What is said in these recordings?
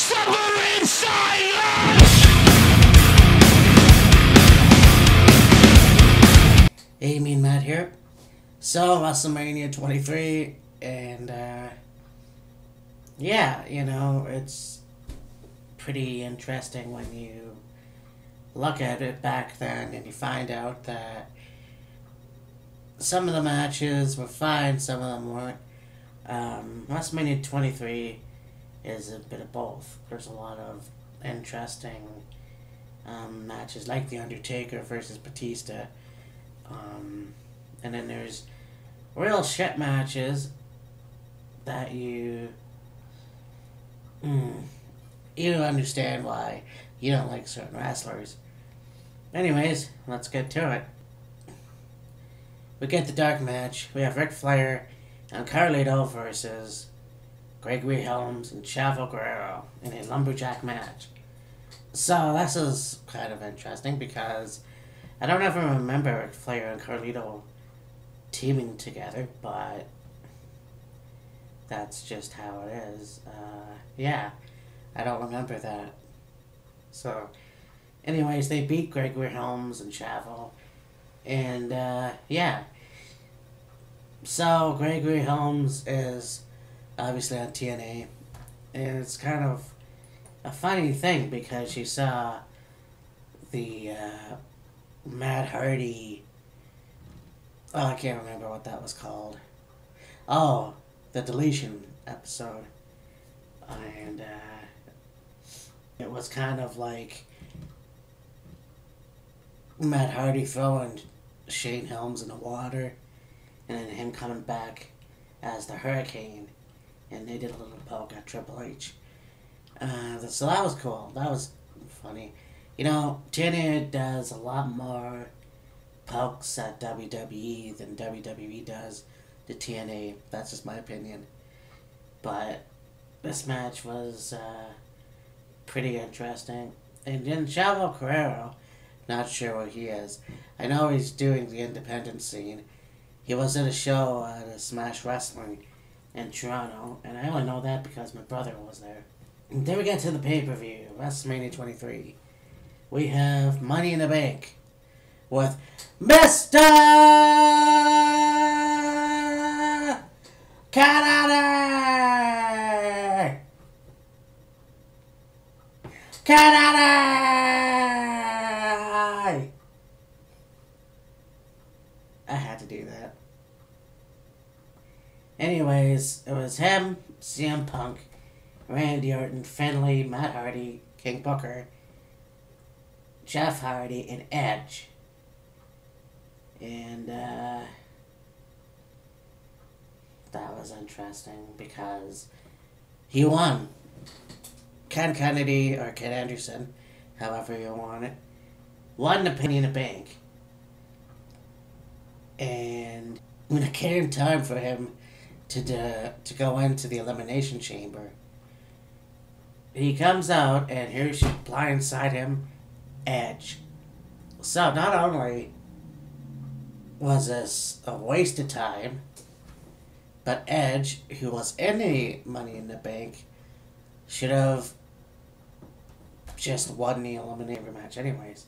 Suffering silence! Hey, Mean Matt here. So, WrestleMania 23, and, yeah, you know, it's pretty interesting when you look at it back then and you find out that some of the matches were fine, some of them weren't. WrestleMania 23 is a bit of both. There's a lot of interesting matches, like the Undertaker versus Batista. And then there's real shit matches that you understand why you don't like certain wrestlers. Anyways, let's get to it. We get the dark match. We have Flair and Carlito versus Gregory, Helms, and Chavo Guerrero in a lumberjack match. So this is kind of interesting because I don't ever remember Flair and Carlito teaming together, but that's just how it is. Yeah, I don't remember that. So, anyways, they beat Gregory, Helms, and Chavo. And, yeah. So, Gregory Helms is obviously on TNA. And it's kind of a funny thing because you saw the, Matt Hardy. Oh, I can't remember what that was called. Oh, the deletion episode. And, it was kind of like Matt Hardy throwing Shane Helms in the water, and then him coming back as the Hurricane, and they did a little poke at Triple H. So that was cool. That was funny. You know, TNA does a lot more pokes at WWE than WWE does to TNA. That's just my opinion. But this match was pretty interesting. And then Chavo Guerrero, not sure what he is. I know he's doing the independent scene. He was at a show at Smash Wrestling in Toronto, and I only know that because my brother was there. And then we get to the pay-per-view, WrestleMania 23. We have Money in the Bank with Mr. Canada! Canada! I had to do that. Anyways, it was him, CM Punk, Randy Orton, Finlay, Matt Hardy, King Booker, Jeff Hardy, and Edge. And, that was interesting because he won. Ken Kennedy, or Ken Anderson, however you want it, won the Penny in the Bank. And when it came time for him to go into the Elimination Chamber, he comes out, and here's blindside him, Edge. So not only was this a waste of time, but Edge, who was in the Money in the Bank, should have just won the Eliminator match anyways.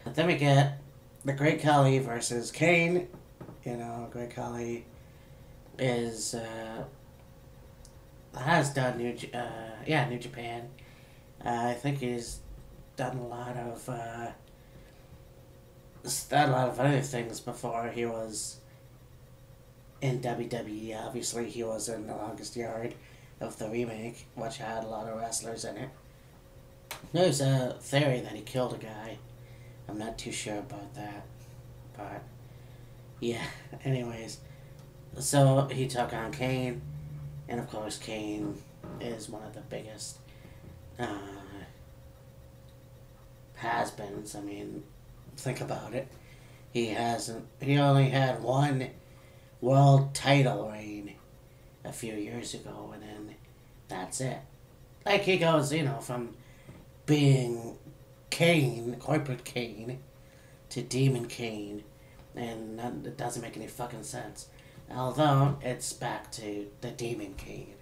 But then we get the Great Khali versus Kane. You know, Great Khali is, has done New Japan. I think he's done a lot of other things before he was in WWE. Obviously, he was in The Longest Yard of the remake, which had a lot of wrestlers in it. There's a theory that he killed a guy. I'm not too sure about that. But, yeah, anyways. So, he took on Kane. And, of course, Kane is one of the biggest has-beens. I mean, think about it. He only had one world title reign a few years ago, and then that's it. Like, he goes, you know, from being Kane, Corporate Kane, to Demon Kane, and it doesn't make any fucking sense. Although, it's back to the Demon Kane.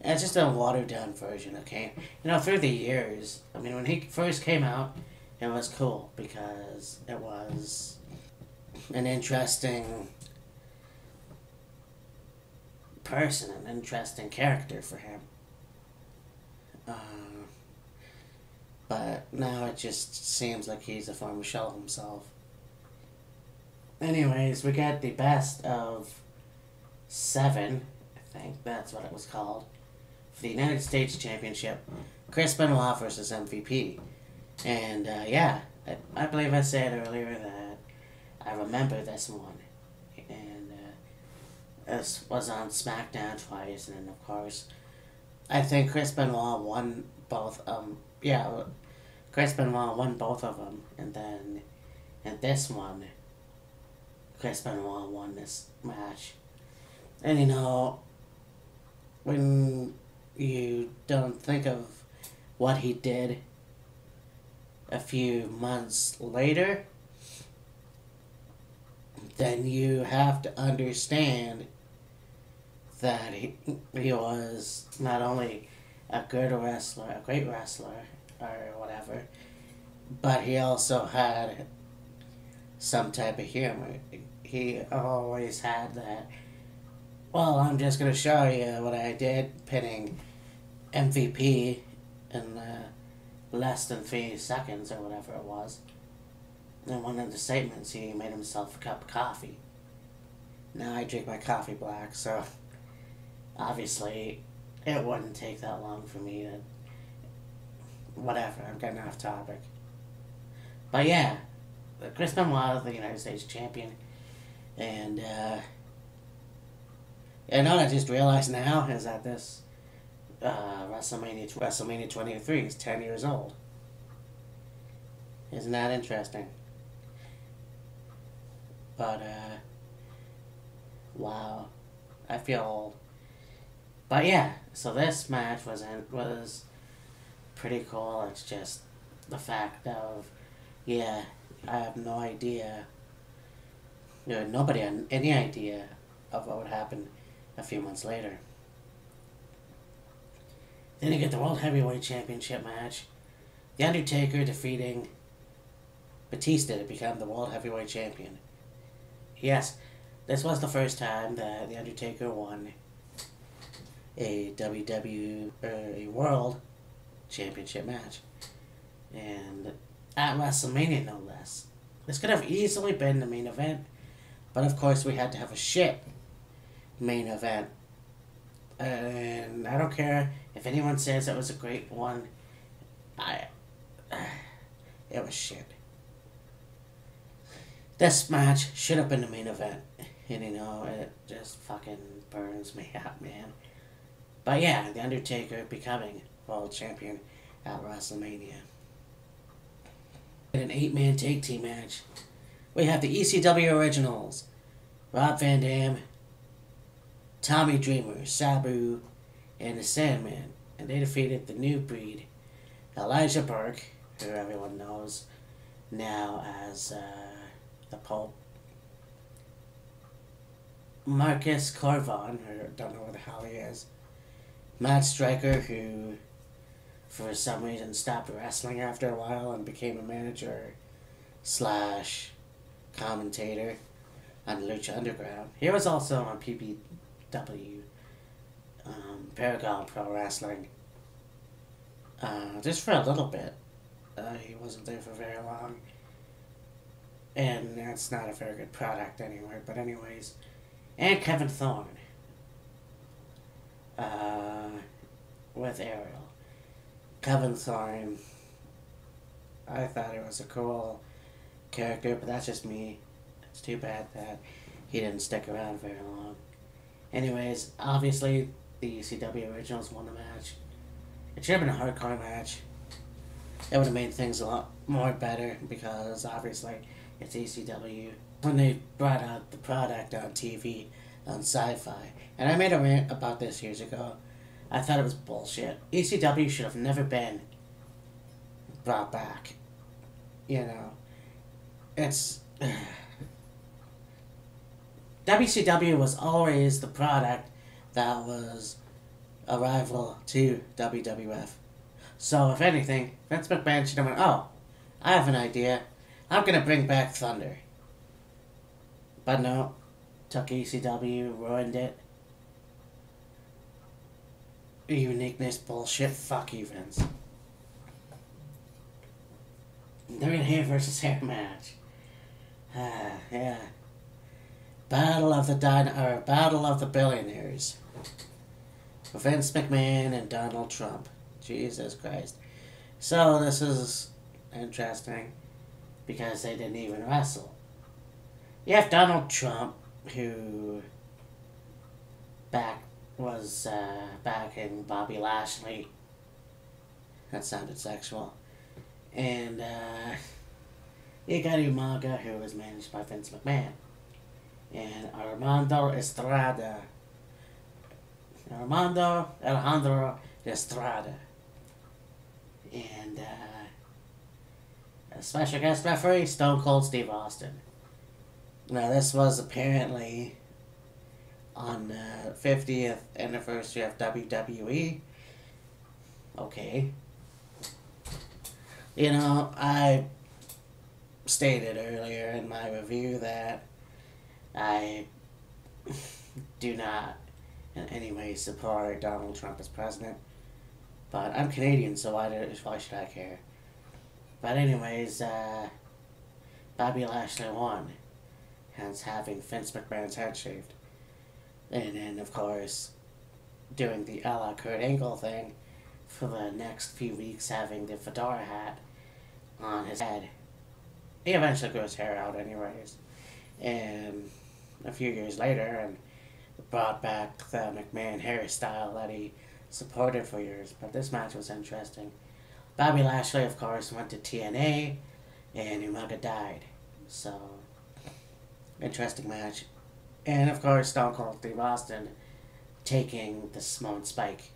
It's just a watered down version of Kane. You know, through the years, I mean, when he first came out, it was cool because it was an interesting person, an interesting character for him. But now it just seems like he's a former shell of himself. Anyways, we got the best of 7, I think that's what it was called, for the United States Championship. Chris Benoit versus MVP. And yeah, I believe I said earlier that I remember this one. And this was on SmackDown twice, and then of course, I think Chris Benoit won both. Chris Benoit won both of them, and then in this one, Chris Benoit won this match. And you know, when you don't think of what he did a few months later, then you have to understand that he was not only a good wrestler, a great wrestler, or whatever, but he also had some type of humor. He always had that, well, I'm just going to show you what I did, pinning MVP in less than 3 seconds, or whatever it was. In one of the statements, he made himself a cup of coffee. Now I drink my coffee black, so obviously it wouldn't take that long for me to... Whatever, I'm getting off topic. But yeah, Chris Benoit, the United States champion, and you know what I just realized now is that this WrestleMania 23 is 10 years old. Isn't that interesting? But wow, I feel old. But yeah, so this match was pretty cool. It's just the fact of, yeah, I have no idea. Nobody had any idea of what would happen a few months later. Then you get the World Heavyweight Championship match. The Undertaker defeating Batista to become the World Heavyweight Champion. Yes, this was the first time that the Undertaker won a a World Championship match. And at WrestleMania, no less. This could have easily been the main event, but of course we had to have a shit main event. And I don't care if anyone says it was a great one. It was shit. This match should have been the main event. And you know, it just fucking burns me out, man. But yeah, The Undertaker becoming world champion at WrestleMania. In an 8-man tag team match, we have the ECW Originals, Rob Van Dam, Tommy Dreamer, Sabu, and the Sandman. And they defeated the New Breed, Elijah Burke, who everyone knows now as the Pope, Marcus Corvon, who don't know where the hell he is, Matt Striker, who for some reason stopped wrestling after a while and became a manager / commentator on Lucha Underground. He was also on PPW, Paragon Pro Wrestling, just for a little bit. He wasn't there for very long, and that's not a very good product anyway, but anyways. And Kevin Thorn, with Ariel. Kevin Thorn, I thought he was a cool character, but that's just me. It's too bad that he didn't stick around very long. Anyways, obviously, the ECW Originals won the match. It should have been a hardcore match. It would have made things a lot more better because, obviously, it's ECW. When they brought out the product on TV, on Sci-Fi, and I made a rant about this years ago, I thought it was bullshit. ECW should have never been brought back. You know, it's... WCW was always the product that was arrival to WWF. So, if anything, Vince McMahon should have went, oh, I have an idea. I'm going to bring back Thunder. But no, took ECW, ruined it. Uniqueness bullshit. Fuck you, Vince. They're in hair versus hair match. Yeah. Battle of the Billionaires. Vince McMahon and Donald Trump. Jesus Christ. So this is interesting because they didn't even wrestle. You have Donald Trump, who was backing Bobby Lashley. That sounded sexual. And you got Umaga, who was managed by Vince McMahon. And Alejandro Estrada. And a special guest referee, Stone Cold Steve Austin. Now, this was apparently on the 50th anniversary of WWE. Okay. You know, I stated earlier in my review that I do not in any way support Donald Trump as president. But I'm Canadian, so why should I care? But anyways, Bobby Lashley won, hence having Vince McMahon's head shaved. And then, of course, doing the a la Kurt Angle thing for the next few weeks, having the fedora hat on his head. He eventually grew his hair out anyways. And a few years later, and brought back the McMahon hairstyle that he supported for years. But this match was interesting. Bobby Lashley, of course, went to TNA, and Umaga died. So, interesting match. And, of course, Stone Cold Steve Austin taking the Simone Spike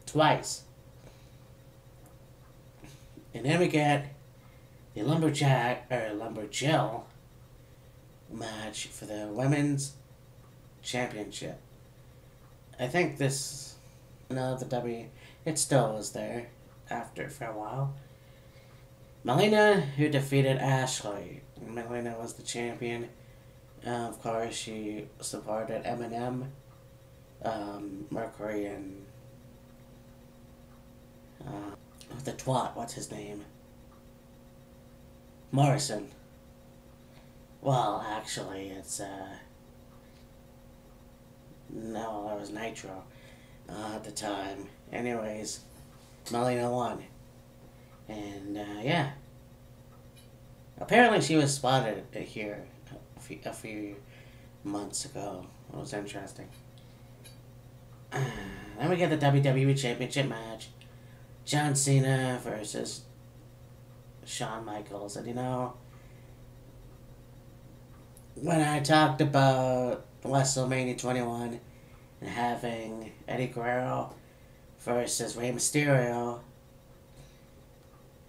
twice. And then we get the Lumberjill match for the Women's Championship. I think this, it still was there for a while. Melina, who defeated Ashley. Melina was the champion. Of course, she supported Eminem, Mercury, and the twat, what's his name? Morrison. Well, actually, it's, no, that was Nitro at the time. Anyways, Melina won. And, yeah. Apparently she was spotted here a few months ago. It was interesting. Then we get the WWE Championship match. John Cena versus Shawn Michaels. And, when I talked about WrestleMania 21 and having Eddie Guerrero versus Rey Mysterio,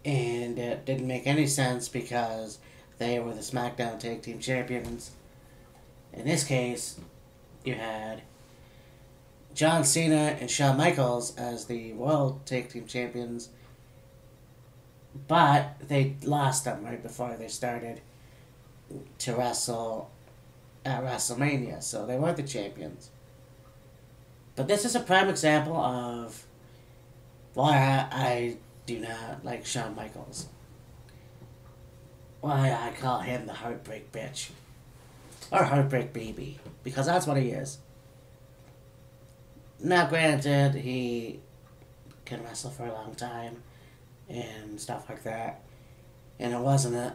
and it didn't make any sense because they were the SmackDown Tag Team Champions. In this case, you had John Cena and Shawn Michaels as the World Tag Team Champions, but they lost them right before they started to wrestle at WrestleMania, so they weren't the champions. But this is a prime example of why I do not like Shawn Michaels. Why I call him the Heartbreak Bitch. Or Heartbreak Baby. Because that's what he is. Now granted, he can wrestle for a long time and stuff like that. And it wasn't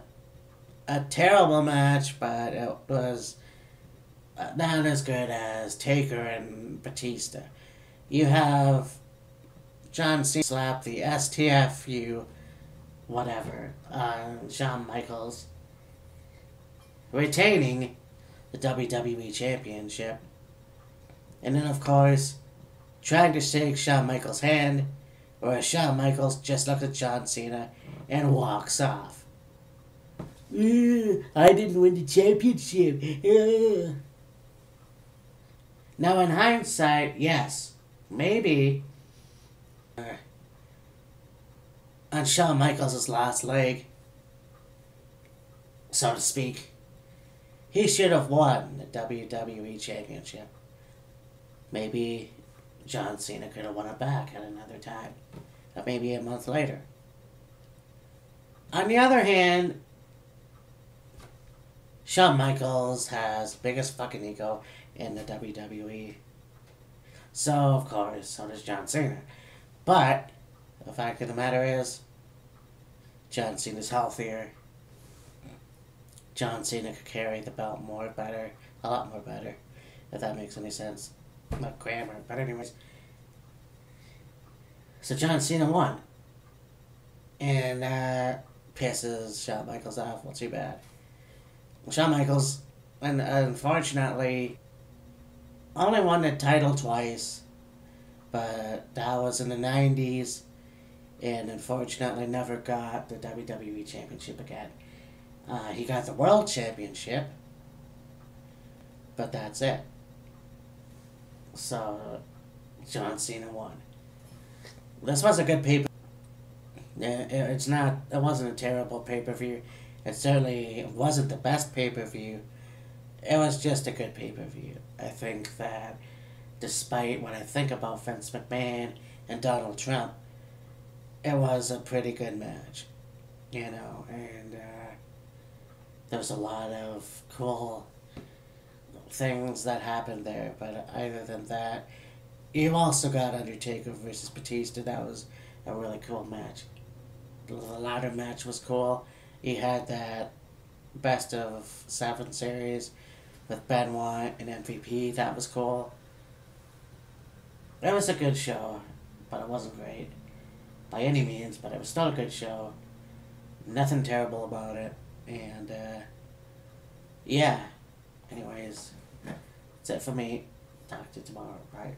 a terrible match, but it was not as good as Taker and Batista. You have John Cena slap the STFU whatever on Shawn Michaels, retaining the WWE Championship. And then, of course, trying to shake Shawn Michaels' hand, where Shawn Michaels just looks at John Cena and walks off. I didn't win the championship. Now, in hindsight, yes, maybe on Shawn Michaels' last leg, so to speak, he should have won the WWE Championship. Maybe John Cena could have won it back at another time, or maybe a month later. On the other hand, Shawn Michaels has biggest fucking ego in the WWE. So, of course, so does John Cena. But, the fact of the matter is, John Cena's healthier. John Cena could carry the belt a lot more better, if that makes any sense. Not grammar, but anyways. So John Cena won. And that pisses Shawn Michaels off. Well, too bad. Shawn Michaels, unfortunately, only won the title twice, but that was in the 90s, and unfortunately never got the WWE Championship again. He got the World Championship, but that's it. So, John Cena won. This was a good pay-per-view. It wasn't a terrible pay-per-view. It certainly wasn't the best pay-per-view. It was just a good pay-per-view. I think that despite what I think about Vince McMahon and Donald Trump, it was a pretty good match. And there was a lot of cool things that happened there. But other than that, you also got Undertaker versus Batista. That was a really cool match. The ladder match was cool. You had that best of 7 series with Benoit and MVP. That was cool. It was a good show, but it wasn't great by any means, but it was still a good show. Nothing terrible about it. And, yeah. Anyways, that's it for me. Talk to you tomorrow, right?